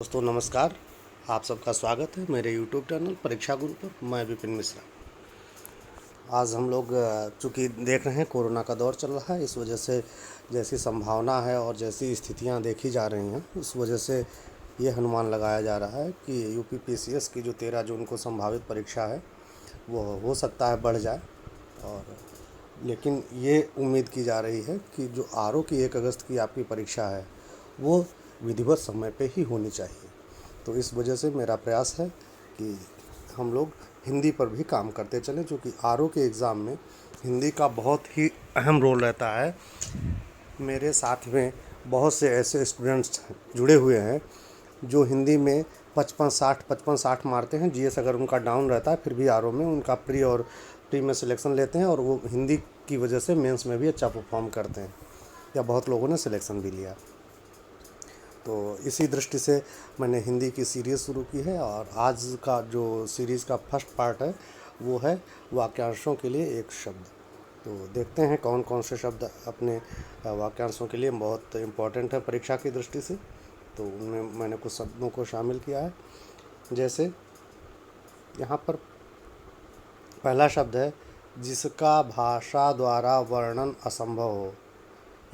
दोस्तों नमस्कार। आप सबका स्वागत है मेरे यूट्यूब चैनल परीक्षा गुरु पर। मैं विपिन मिश्रा। आज हम लोग चूँकि देख रहे हैं कोरोना का दौर चल रहा है, इस वजह से जैसी संभावना है और जैसी स्थितियां देखी जा रही हैं, उस वजह से ये अनुमान लगाया जा रहा है कि यूपी पीसीएस की जो 13 जून को संभावित परीक्षा है वो हो सकता है बढ़ जाए। और लेकिन ये उम्मीद की जा रही है कि जो आरओ की 1 अगस्त की आपकी परीक्षा है वो विधिवत समय पे ही होनी चाहिए। तो इस वजह से मेरा प्रयास है कि हम लोग हिंदी पर भी काम करते चलें, क्योंकि आरओ के एग्ज़ाम में हिंदी का बहुत ही अहम रोल रहता है। मेरे साथ में बहुत से ऐसे स्टूडेंट्स जुड़े हुए हैं जो हिंदी में 55-60 मारते हैं। जीएस अगर उनका डाउन रहता है फिर भी आरओ में उनका प्री में सिलेक्शन लेते हैं और वो हिंदी की वजह से मेंस में भी अच्छा परफॉर्म करते हैं, या बहुत लोगों ने सिलेक्शन भी लिया। तो इसी दृष्टि से मैंने हिंदी की सीरीज़ शुरू की है और आज का जो सीरीज़ का फर्स्ट पार्ट है वो है वाक्यांशों के लिए एक शब्द। तो देखते हैं कौन कौन से शब्द अपने वाक्यांशों के लिए बहुत इम्पोर्टेंट है परीक्षा की दृष्टि से। तो उनमें मैंने कुछ शब्दों को शामिल किया है। जैसे यहाँ पर पहला शब्द है जिसका भाषा द्वारा वर्णन असंभव हो,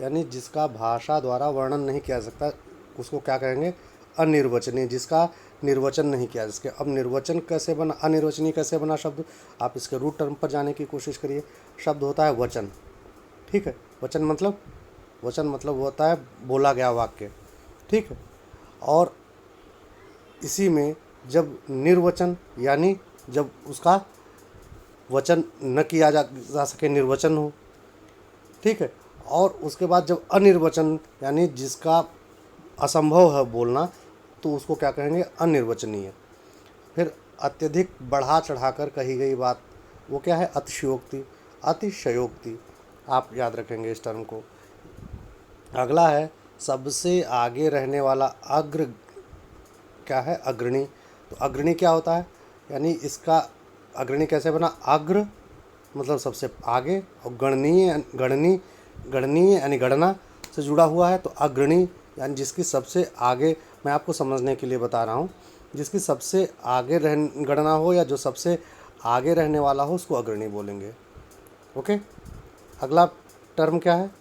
यानी जिसका भाषा द्वारा वर्णन नहीं किया जा सकता उसको क्या कहेंगे? अनिर्वचनीय। जिसका निर्वचन नहीं किया जिसके। अब निर्वचन कैसे बना, अनिर्वचनीय कैसे बना शब्द? आप इसके रूट टर्म पर जाने की कोशिश करिए। शब्द होता है वचन, ठीक है। वचन मतलब होता है बोला गया वाक्य, ठीक है। और इसी में जब निर्वचन यानी जब उसका वचन न किया जा सके, निर्वचन हो, ठीक है। और उसके बाद जब अनिर्वचन यानी जिसका असंभव है बोलना, तो उसको क्या कहेंगे? अनिर्वचनीय। फिर अत्यधिक बढ़ा चढ़ाकर कही गई बात, वो क्या है? अतिशयोक्ति, अतिशयोक्ति। आप याद रखेंगे इस टर्म को। अगला है सबसे आगे रहने वाला अग्र, क्या है? अग्रणी। तो अग्रणी क्या होता है? यानी इसका अग्रणी कैसे बना? अग्र मतलब सबसे आगे, और गणनीय यानी गणना से जुड़ा हुआ है। तो अग्रणी यानी जिसकी सबसे आगे, मैं आपको समझने के लिए बता रहा हूँ, जिसकी सबसे आगे गणना हो या जो सबसे आगे रहने वाला हो उसको अग्रणी बोलेंगे। ओके। अगला टर्म क्या है?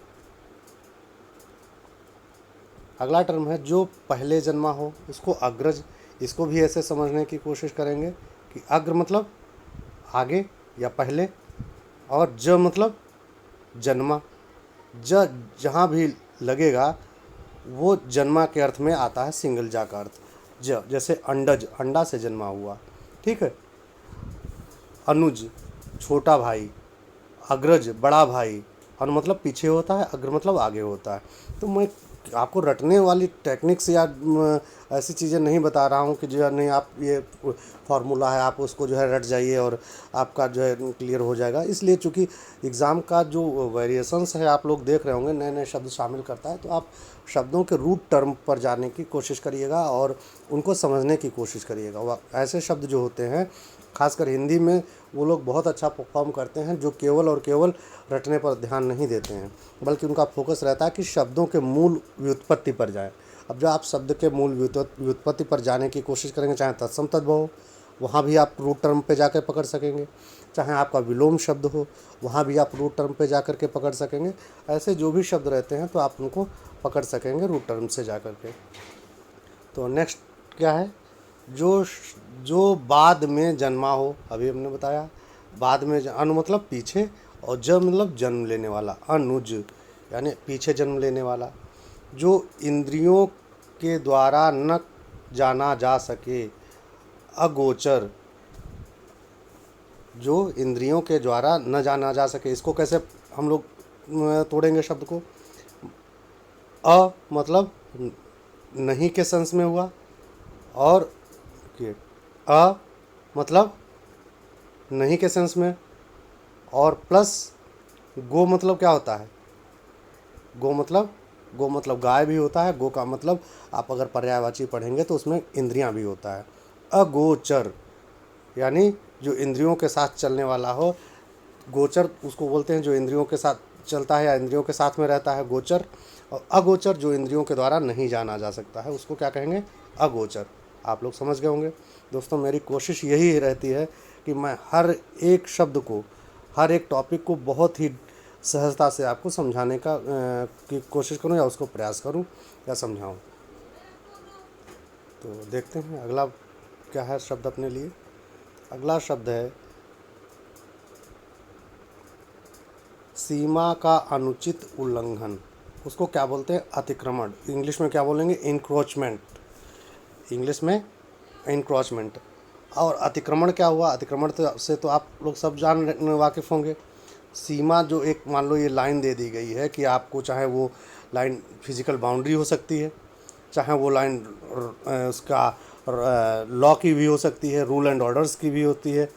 अगला टर्म है जो पहले जन्मा हो उसको अग्रज। इसको भी ऐसे समझने की कोशिश करेंगे कि अग्र मतलब आगे या पहले, और ज मतलब जन्मा। जहाँ भी लगेगा वो जन्मा के अर्थ में आता है, सिंगल जा का अर्थ। जैसे अंडज, अंडा से जन्मा हुआ, ठीक है। अनुज छोटा भाई, अग्रज बड़ा भाई। अनु मतलब पीछे होता है, अग्र मतलब आगे होता है। तो मैं आपको रटने वाली टेक्निक्स या ऐसी चीज़ें नहीं बता रहा हूँ कि जो है नहीं आप ये फार्मूला है आप उसको जो है रट जाइए और आपका जो है क्लियर हो जाएगा। इसलिए चूँकि एग्ज़ाम का जो वेरिएशंस है आप लोग देख रहे होंगे, नए नए शब्द शामिल करता है, तो आप शब्दों के रूट टर्म पर जाने की कोशिश करिएगा और उनको समझने की कोशिश करिएगा। ऐसे शब्द जो होते हैं खासकर हिंदी में वो लोग बहुत अच्छा परफॉर्म करते हैं जो केवल और केवल रटने पर ध्यान नहीं देते हैं, बल्कि उनका फोकस रहता है कि शब्दों के मूल व्युत्पत्ति पर जाए। अब जो आप शब्द के मूल व्युत्पत्ति पर जाने की कोशिश करेंगे, चाहे तत्सम तद्भव हो, वहाँ भी आप रूट टर्म पे जाकर पकड़ सकेंगे। चाहे आपका विलोम शब्द हो, वहाँ भी आप रूट टर्म पे जाकर के पकड़ सकेंगे। ऐसे जो भी शब्द रहते हैं तो आप उनको पकड़ सकेंगे रूट टर्म से जाकर के। तो नेक्स्ट क्या है? जो बाद में जन्मा हो, अभी हमने बताया बाद में। अनु मतलब पीछे, और ज मतलब जन्म लेने वाला, अनुज यानी पीछे जन्म लेने वाला। जो इंद्रियों के द्वारा न जाना जा सके, अगोचर। जो इंद्रियों के द्वारा न जाना जा सके, इसको कैसे हम लोग तोड़ेंगे शब्द को? अ मतलब नहीं के सेंस में हुआ, और अ मतलब नहीं के सेंस में, और प्लस गो मतलब क्या होता है? गो मतलब गाय भी होता है। गो का मतलब आप अगर पर्यायवाची पढ़ेंगे तो उसमें इंद्रियां भी होता है। अगोचर यानी जो इंद्रियों के साथ चलने वाला हो। गोचर उसको बोलते हैं जो इंद्रियों के साथ चलता है या इंद्रियों के साथ में रहता है, गोचर। और अगोचर जो इंद्रियों के द्वारा नहीं जाना जा सकता है, उसको क्या कहेंगे? अगोचर। आप लोग समझ गए होंगे। दोस्तों, मेरी कोशिश यही रहती है कि मैं हर एक शब्द को, हर एक टॉपिक को बहुत ही सहजता से आपको समझाने की कोशिश करूं, या उसको प्रयास करूं या समझाऊं। तो देखते हैं अगला क्या है शब्द अपने लिए। अगला शब्द है सीमा का अनुचित उल्लंघन। उसको क्या बोलते हैं? अतिक्रमण। इंग्लिश में क्या बोलेंगे? इंक्रोचमेंट। इंग्लिश में इंक्रोचमेंट। और अतिक्रमण क्या हुआ? अतिक्रमण से तो आप लोग सब वाकिफ़ होंगे। सीमा जो एक, मान लो ये लाइन दे दी गई है कि आपको, चाहे वो लाइन फिजिकल बाउंड्री हो सकती है, चाहे वो लाइन उसका लॉ की भी हो सकती है, रूल एंड ऑर्डर्स की भी होती है।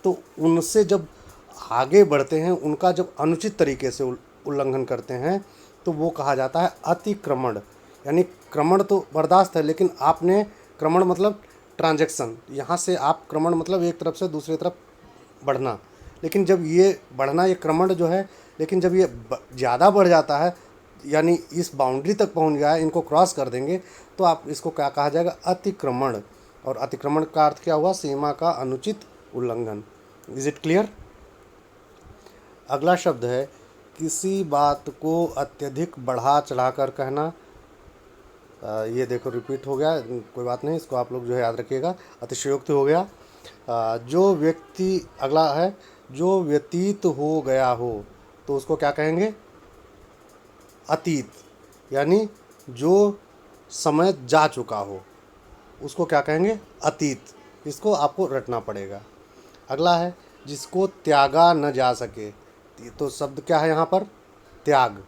तो उनसे जब आगे बढ़ते हैं, उनका जब अनुचित तरीके से उल्लंघन करते हैं, तो वो कहा जाता है अतिक्रमण। यानी क्रमण तो बर्दाश्त है, लेकिन आपने, क्रमण मतलब ट्रांजैक्शन, यहाँ से आप, क्रमण मतलब एक तरफ से दूसरी तरफ बढ़ना। लेकिन जब ये बढ़ना, ये क्रमण जो है, लेकिन जब ये ज़्यादा बढ़ जाता है, यानी इस बाउंड्री तक पहुंच गया है, इनको क्रॉस कर देंगे, तो आप इसको क्या कहा जाएगा? अतिक्रमण। और अतिक्रमण का अर्थ क्या हुआ? सीमा का अनुचित उल्लंघन। Is it clear? अगला शब्द है किसी बात को अत्यधिक बढ़ा चढ़ाकर कहना। ये देखो रिपीट हो गया, कोई बात नहीं, इसको आप लोग जो है याद रखिएगा। अतिशयोक्ति हो गया। जो व्यक्ति, अगला है जो व्यतीत हो गया हो, तो उसको क्या कहेंगे? अतीत। यानी जो समय जा चुका हो, उसको क्या कहेंगे? अतीत। इसको आपको रटना पड़ेगा। अगला है जिसको त्यागा न जा सके। तो शब्द क्या है यहाँ पर? त्याग।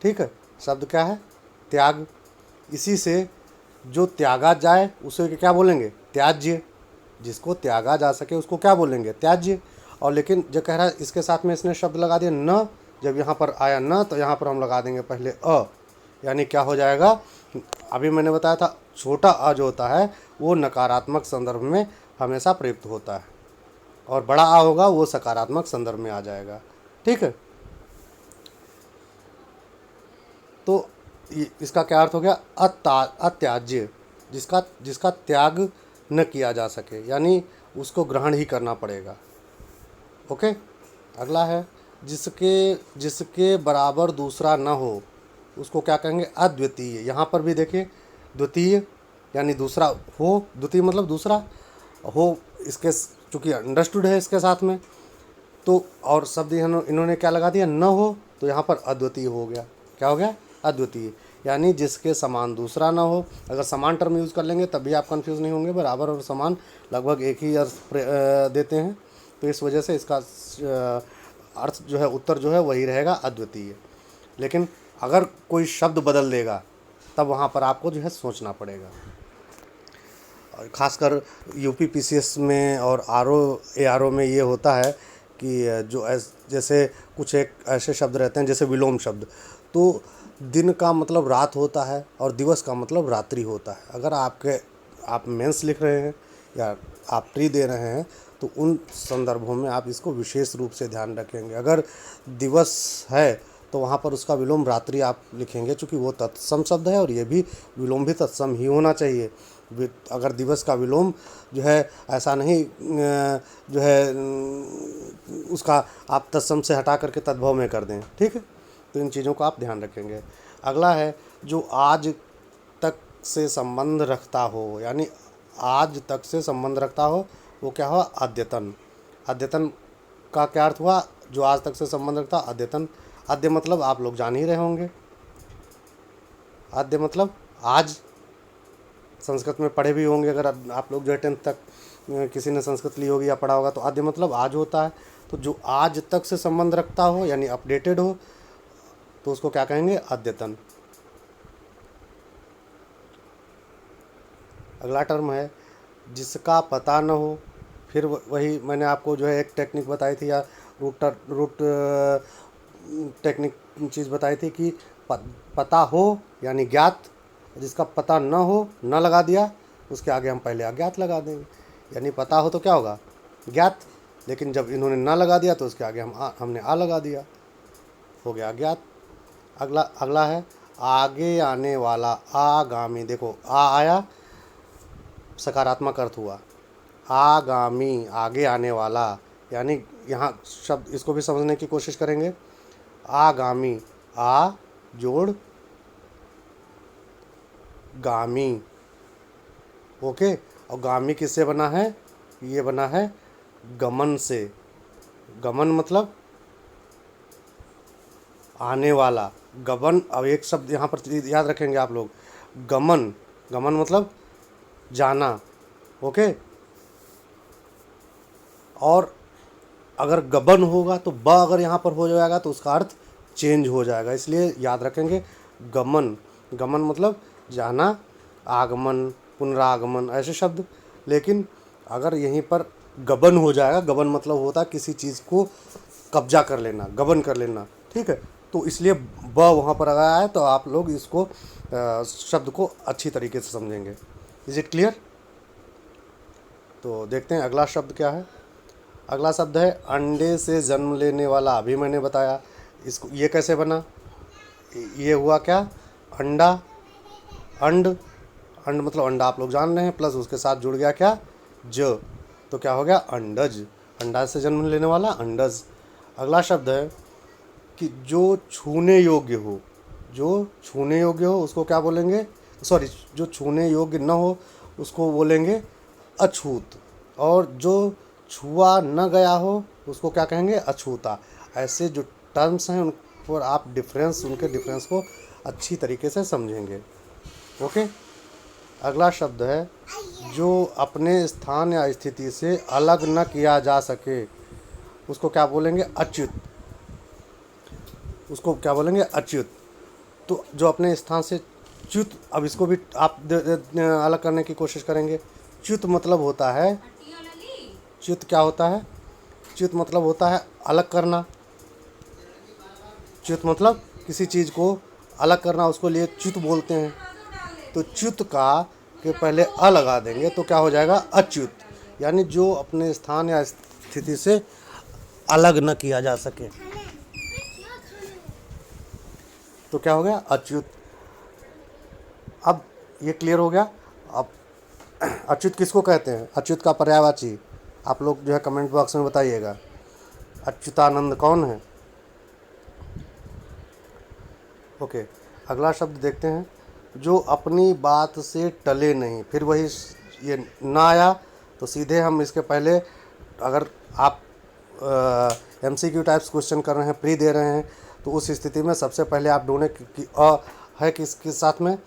ठीक है, शब्द क्या है? त्याग। इसी से जो त्यागा जाए उसे क्या बोलेंगे? त्याज्य। जिसको त्यागा जा सके उसको क्या बोलेंगे? त्याज्य। और लेकिन जो कह रहा है, इसके साथ में इसने शब्द लगा दिया न। जब यहाँ पर आया न, तो यहाँ पर हम लगा देंगे पहले अ। यानी क्या हो जाएगा? अभी मैंने बताया था, छोटा अ जो होता है वो नकारात्मक संदर्भ में हमेशा प्रयुक्त होता है, और बड़ा आ होगा वो सकारात्मक संदर्भ में आ जाएगा। ठीक है, तो इसका क्या अर्थ हो गया? अत्याज्य। जिसका जिसका त्याग न किया जा सके, यानी उसको ग्रहण ही करना पड़ेगा। ओके। अगला है जिसके जिसके बराबर दूसरा न हो, उसको क्या कहेंगे? अद्वितीय। यहाँ पर भी देखिए, द्वितीय यानी दूसरा हो, द्वितीय मतलब दूसरा हो, इसके चूँकि अंडरस्टूड है इसके साथ में, तो और शब्द इन्होंने क्या लगा दिया? न हो, तो यहाँ पर अद्वितीय हो गया। क्या हो गया? अद्वितीय। यानी जिसके समान दूसरा ना हो। अगर समान टर्म यूज़ कर लेंगे तब भी आप कंफ्यूज नहीं होंगे। बराबर और समान लगभग एक ही अर्थ देते हैं, तो इस वजह से इसका अर्थ जो है, उत्तर जो है वही रहेगा, अद्वितीय। लेकिन अगर कोई शब्द बदल देगा तब वहाँ पर आपको जो है सोचना पड़ेगा। और ख़ासकर यूपी पीसीएस में और आरओ में ये होता है कि जो जैसे कुछ एक ऐसे शब्द रहते हैं, जैसे विलोम शब्द, तो दिन का मतलब रात होता है और दिवस का मतलब रात्रि होता है। अगर आप मेंस लिख रहे हैं या आप प्री दे रहे हैं, तो उन संदर्भों में आप इसको विशेष रूप से ध्यान रखेंगे। अगर दिवस है तो वहाँ पर उसका विलोम रात्रि आप लिखेंगे, चूँकि वो तत्सम शब्द है और ये भी विलोम भी तत्सम ही होना चाहिए। अगर दिवस का विलोम जो है ऐसा नहीं, जो है उसका आप तत्सम से हटा करके तद्भव में कर दें। ठीक है, तो इन चीज़ों का आप ध्यान रखेंगे। अगला है जो आज तक से संबंध रखता हो, यानी आज तक से संबंध रखता हो, वो क्या हुआ? अद्यतन। अद्यतन का क्या अर्थ हुआ? जो आज तक से संबंध रखता, अद्यतन। अद्य मतलब आप लोग जान ही रहे होंगे। अद्य मतलब आज, संस्कृत में पढ़े भी होंगे अगर आप लोग जो है 10th तक किसी ने संस्कृत ली होगी या पढ़ा होगा, तो अद्य मतलब आज होता है। तो जो आज तक से संबंध रखता हो यानी अपडेटेड हो, तो उसको क्या कहेंगे? अद्यतन। अगला टर्म है जिसका पता न हो। फिर वही मैंने आपको जो है एक टेक्निक बताई थी, या रूट टेक्निक चीज़ बताई थी कि पता हो यानी ज्ञात, जिसका पता न हो, न लगा दिया, उसके आगे हम पहले अज्ञात लगा देंगे। यानी पता हो तो क्या होगा? ज्ञात। लेकिन जब इन्होंने न लगा दिया तो उसके आगे हमने आ लगा दिया, हो गया अज्ञात। अगला है आगे आने वाला, आगामी, देखो आ आया, सकारात्मक अर्थ हुआ। आगामी, आगे आने वाला, यानी यहाँ शब्द इसको भी समझने की कोशिश करेंगे। आगामी, आ जोड़ गामी, ओके। और गामी किससे बना है? ये बना है गमन से। गमन मतलब आने वाला, गमन। अब एक शब्द यहाँ पर याद रखेंगे आप लोग, गमन। गमन मतलब जाना, ओके। और अगर गबन होगा तो ब अगर यहाँ पर हो जाएगा तो उसका अर्थ चेंज हो जाएगा, इसलिए याद रखेंगे गमन। गमन मतलब जाना, आगमन, पुनरागमन, ऐसे शब्द। लेकिन अगर यहीं पर गबन हो जाएगा, गबन मतलब होता है किसी चीज़ को कब्जा कर लेना, गबन कर लेना, ठीक है। तो इसलिए ब वहाँ पर आया है, तो आप लोग इसको शब्द को अच्छी तरीके से समझेंगे। Is it clear? तो देखते हैं अगला शब्द क्या है। अगला शब्द है अंडे से जन्म लेने वाला। अभी मैंने बताया इसको, ये कैसे बना? ये हुआ क्या? अंडा, अंड। अंड मतलब अंडा आप लोग जान रहे हैं, प्लस उसके साथ जुड़ गया क्या? ज, तो क्या हो गया? अंडज। अंडा से जन्म लेने वाला अंडज। अगला शब्द है कि जो छूने योग्य हो, जो छूने योग्य हो उसको क्या बोलेंगे? सॉरी, जो छूने योग्य न हो उसको बोलेंगे अछूत। और जो छुआ न गया हो उसको क्या कहेंगे? अछूता। ऐसे जो टर्म्स हैं उन पर आप उनके डिफरेंस को अच्छी तरीके से समझेंगे, ओके। अगला शब्द है जो अपने स्थान या स्थिति से अलग न किया जा सके, उसको क्या बोलेंगे? अच्युत। उसको क्या बोलेंगे? अच्युत। तो जो अपने स्थान से च्युत, अब इसको भी आप अलग करने की कोशिश करेंगे। च्युत मतलब होता है, च्युत क्या होता है? च्युत मतलब होता है अलग करना। च्युत मतलब किसी चीज़ को अलग करना, उसको लिए च्युत बोलते हैं। तो च्युत का के पहले अ लगा देंगे तो क्या हो जाएगा? अच्युत। यानी जो अपने स्थान या स्थिति से अलग न किया जा सके, तो क्या हो गया? अच्युत। अब ये क्लियर हो गया। अब अच्युत किसको कहते हैं? अच्युत का पर्यायवाची आप लोग जो है कमेंट बॉक्स में बताइएगा। अच्युतानंद कौन है? ओके। अगला शब्द देखते हैं, जो अपनी बात से टले नहीं। फिर वही ये ना आया तो सीधे हम इसके पहले, अगर आप MCQ टाइप्स क्वेश्चन कर रहे हैं, प्री दे रहे हैं, तो उस स्थिति में सबसे पहले आप ढूंढें कि अ है किसके साथ में।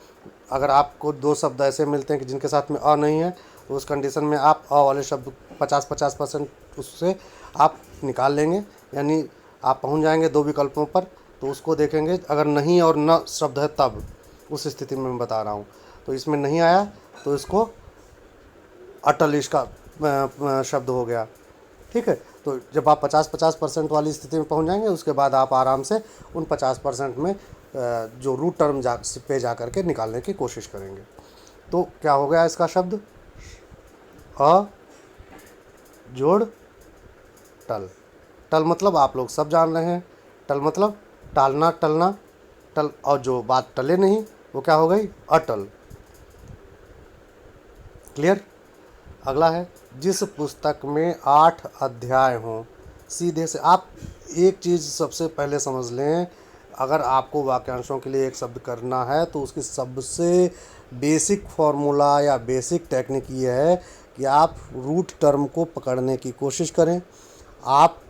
अगर आपको दो शब्द ऐसे मिलते हैं कि जिनके साथ में अ नहीं है, तो उस कंडीशन में आप अ वाले शब्द 50-50% उससे आप निकाल लेंगे, यानी आप पहुंच जाएंगे दो विकल्पों पर। तो उसको देखेंगे, अगर नहीं और न शब्द है तब, उस स्थिति में मैं बता रहा हूँ। तो इसमें नहीं आया तो इसको अटल इसका शब्द हो गया, ठीक है। तो जब आप 50-50% वाली स्थिति में पहुंच जाएंगे, उसके बाद आप आराम से उन 50% में जो रूट टर्म पे जा करके निकालने की कोशिश करेंगे। तो क्या हो गया इसका शब्द? अ जोड़ टल। टल मतलब आप लोग सब जान रहे हैं, टल मतलब टालना, टलना, टल। और जो बात टले नहीं वो क्या हो गई? अटल। क्लियर? अगला है जिस पुस्तक में 8 अध्याय हों। सीधे से आप एक चीज़ सबसे पहले समझ लें, अगर आपको वाक्यांशों के लिए एक शब्द करना है तो उसकी सबसे बेसिक फॉर्मूला या बेसिक टेक्निक ये है कि आप रूट टर्म को पकड़ने की कोशिश करें। आप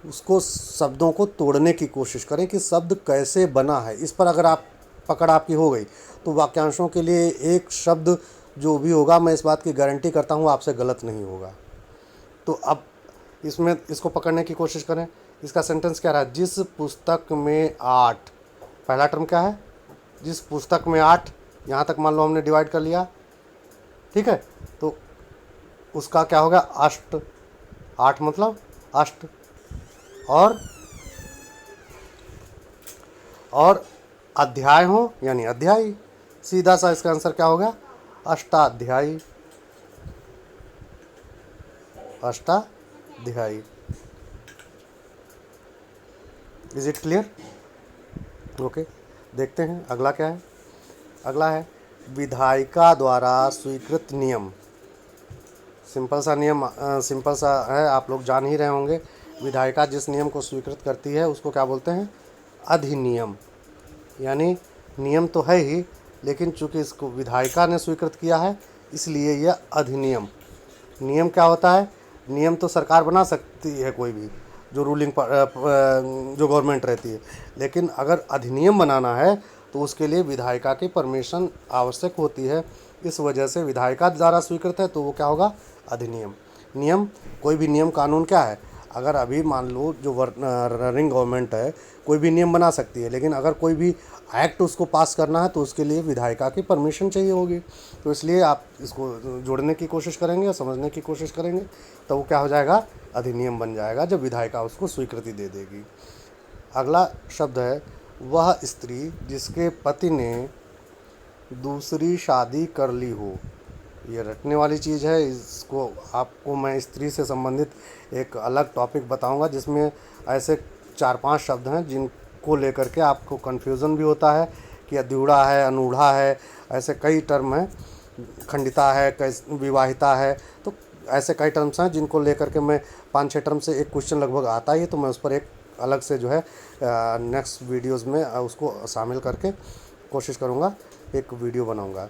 उसको शब्दों को तोड़ने की कोशिश करें कि शब्द कैसे बना है। इस पर अगर आप पकड़ आपकी हो गई तो वाक्यांशों के लिए एक शब्द जो भी होगा, मैं इस बात की गारंटी करता हूँ आपसे गलत नहीं होगा। तो अब इसमें इसको पकड़ने की कोशिश करें। इसका सेंटेंस क्या रहा? जिस पुस्तक में 8, पहला टर्म क्या है? जिस पुस्तक में 8, यहाँ तक मान लो हमने डिवाइड कर लिया, ठीक है। तो उसका क्या होगा? अष्ट। 8 मतलब अष्ट। और अध्याय हो यानी अध्यायी। सीधा सा इसका आंसर क्या होगा? Ashtadhyayi. Ashtadhyayi. Is it clear? Okay. देखते हैं अगला क्या है। अगला है विधायिका द्वारा स्वीकृत नियम। सिंपल सा नियम, सिंपल सा है, आप लोग जान ही रहे होंगे। विधायिका जिस नियम को स्वीकृत करती है उसको क्या बोलते हैं? अधिनियम। यानी नियम तो है ही, लेकिन चूंकि इसको विधायिका ने स्वीकृत किया है इसलिए यह अधिनियम। नियम क्या होता है? नियम तो सरकार बना सकती है, कोई भी जो जो गवर्नमेंट रहती है, लेकिन अगर अधिनियम बनाना है तो उसके लिए विधायिका की परमिशन आवश्यक होती है। इस वजह से विधायिका द्वारा स्वीकृत है तो वो क्या होगा? अधिनियम। नियम, कोई भी नियम कानून क्या है? अगर अभी मान लो जो रनिंग गवर्नमेंट है कोई भी नियम बना सकती है, लेकिन अगर कोई भी एक्ट उसको पास करना है तो उसके लिए विधायिका की परमिशन चाहिए होगी। तो इसलिए आप इसको जोड़ने की कोशिश करेंगे और समझने की कोशिश करेंगे तो वो क्या हो जाएगा? अधिनियम बन जाएगा, जब विधायिका उसको स्वीकृति दे देगी। अगला शब्द है वह स्त्री जिसके पति ने दूसरी शादी कर ली हो। ये रटने वाली चीज़ है, इसको आपको मैं स्त्री से संबंधित एक अलग टॉपिक बताऊंगा जिसमें ऐसे 4-5 शब्द हैं जिनको लेकर के आपको कन्फ्यूज़न भी होता है कि अधूड़ा है, अनूढ़ा है, ऐसे कई टर्म हैं। खंडिता है, विवाहिता है, तो ऐसे कई टर्म्स हैं जिनको लेकर के मैं 5-6 टर्म से एक क्वेश्चन लगभग आता ही है, तो मैं उस पर एक अलग से जो है नेक्स्ट वीडियोस में उसको शामिल करके कोशिश करूँगा, एक वीडियो बनाऊँगा।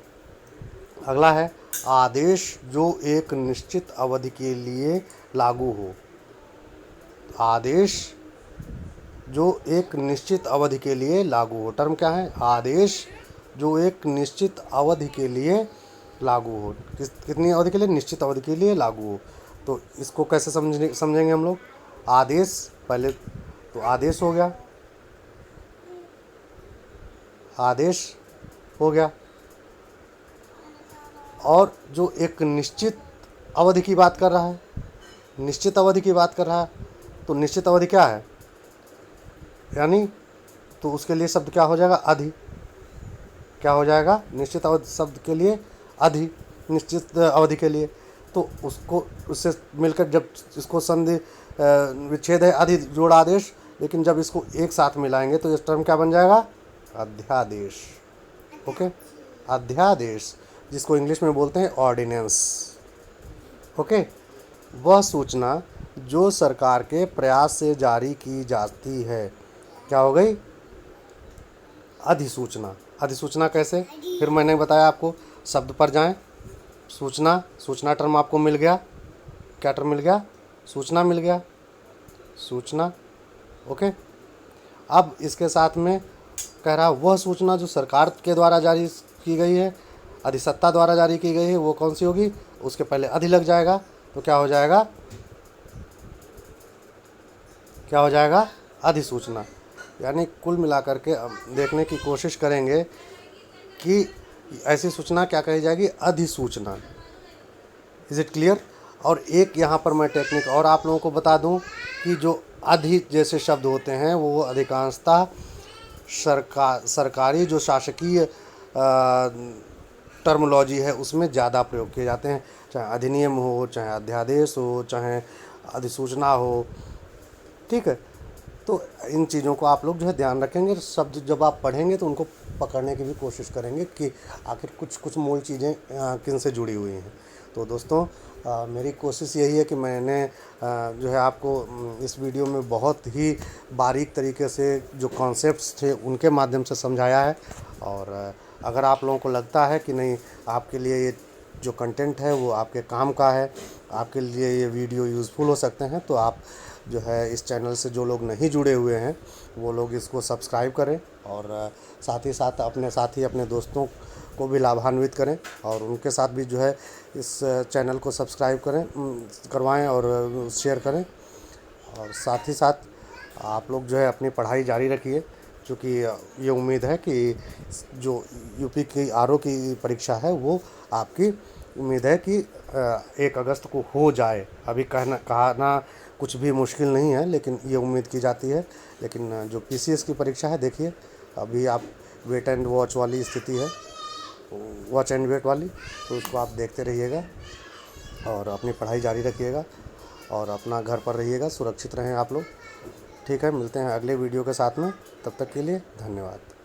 अगला है आदेश जो एक निश्चित अवधि के लिए लागू हो। आदेश जो एक निश्चित अवधि के लिए लागू हो। टर्म क्या है? आदेश जो एक निश्चित अवधि के लिए लागू हो। कितनी अवधि के लिए? निश्चित अवधि के लिए लागू हो। तो इसको कैसे समझेंगे हम लोग? आदेश पहले तो आदेश हो गया, आदेश हो गया, और जो एक निश्चित अवधि की बात कर रहा है, निश्चित अवधि की बात कर रहा है, तो निश्चित अवधि क्या है? यानी तो उसके लिए शब्द क्या हो जाएगा? अधि। क्या हो जाएगा? निश्चित अवधि शब्द के लिए अधि, निश्चित अवधि के लिए। तो उससे मिलकर जब इसको संधि विच्छेद है अधि जोड़ आदेश, लेकिन जब इसको एक साथ मिलाएंगे तो इस टर्म क्या बन जाएगा? अध्यादेश। ओके, अध्यादेश, जिसको इंग्लिश में बोलते हैं ऑर्डिनेंस। ओके, वह सूचना जो सरकार के प्रयास से जारी की जाती है, क्या हो गई? अधिसूचना। अधिसूचना कैसे? फिर मैंने बताया आपको, शब्द पर जाएं। सूचना, सूचना टर्म आपको मिल गया। क्या टर्म मिल गया? सूचना मिल गया, सूचना। ओके, अब इसके साथ में कह रहा वह सूचना जो सरकार के द्वारा जारी की गई है, अधिसत्ता द्वारा जारी की गई है, वो कौन सी होगी? उसके पहले अधि लग जाएगा, तो क्या हो जाएगा? क्या हो जाएगा? अधिसूचना। यानी कुल मिलाकर के देखने की कोशिश करेंगे कि ऐसी सूचना क्या कही जाएगी? अधिसूचना। Is it clear? और एक यहाँ पर मैं टेक्निक और आप लोगों को बता दूं कि जो अधि जैसे शब्द होते हैं वो अधिकांशतः सरकारी जो शासकीय टर्मोलॉजी है उसमें ज़्यादा प्रयोग किए जाते हैं, चाहे अधिनियम हो, चाहे अध्यादेश हो, चाहे अधिसूचना हो। ठीक है, तो इन चीज़ों को आप लोग जो है ध्यान रखेंगे। शब्द जब आप पढ़ेंगे तो उनको पकड़ने की भी कोशिश करेंगे कि आखिर कुछ मूल चीज़ें किन से जुड़ी हुई हैं। तो दोस्तों, मेरी कोशिश यही है कि मैंने जो है आपको इस वीडियो में बहुत ही बारीक तरीके से जो कॉन्सेप्ट्स थे उनके माध्यम से समझाया है। और अगर आप लोगों को लगता है कि नहीं, आपके लिए ये जो कंटेंट है वो आपके काम का है, आपके लिए ये वीडियो यूज़फुल हो सकते हैं, तो आप जो है इस चैनल से जो लोग नहीं जुड़े हुए हैं वो लोग इसको सब्सक्राइब करें, और साथ ही साथ अपने दोस्तों को भी लाभान्वित करें, और उनके साथ भी जो है इस चैनल को सब्सक्राइब करवाएं और शेयर करें। और साथ ही साथ आप लोग जो है अपनी पढ़ाई जारी रखिए, क्योंकि ये उम्मीद है कि जो यूपी की आरओ की परीक्षा है वो आपकी उम्मीद है कि 1 अगस्त को हो जाए। अभी कहना कुछ भी मुश्किल नहीं है, लेकिन ये उम्मीद की जाती है। लेकिन जो पीसीएस की परीक्षा है, देखिए अभी आप वेट एंड वॉच वाली स्थिति है, वॉच एंड वेट वाली, तो उसको आप देखते रहिएगा और अपनी पढ़ाई जारी रखिएगा और अपना घर पर रहिएगा, सुरक्षित रहें आप लोग। ठीक है, मिलते हैं अगले वीडियो के साथ में, तब तक के लिए धन्यवाद।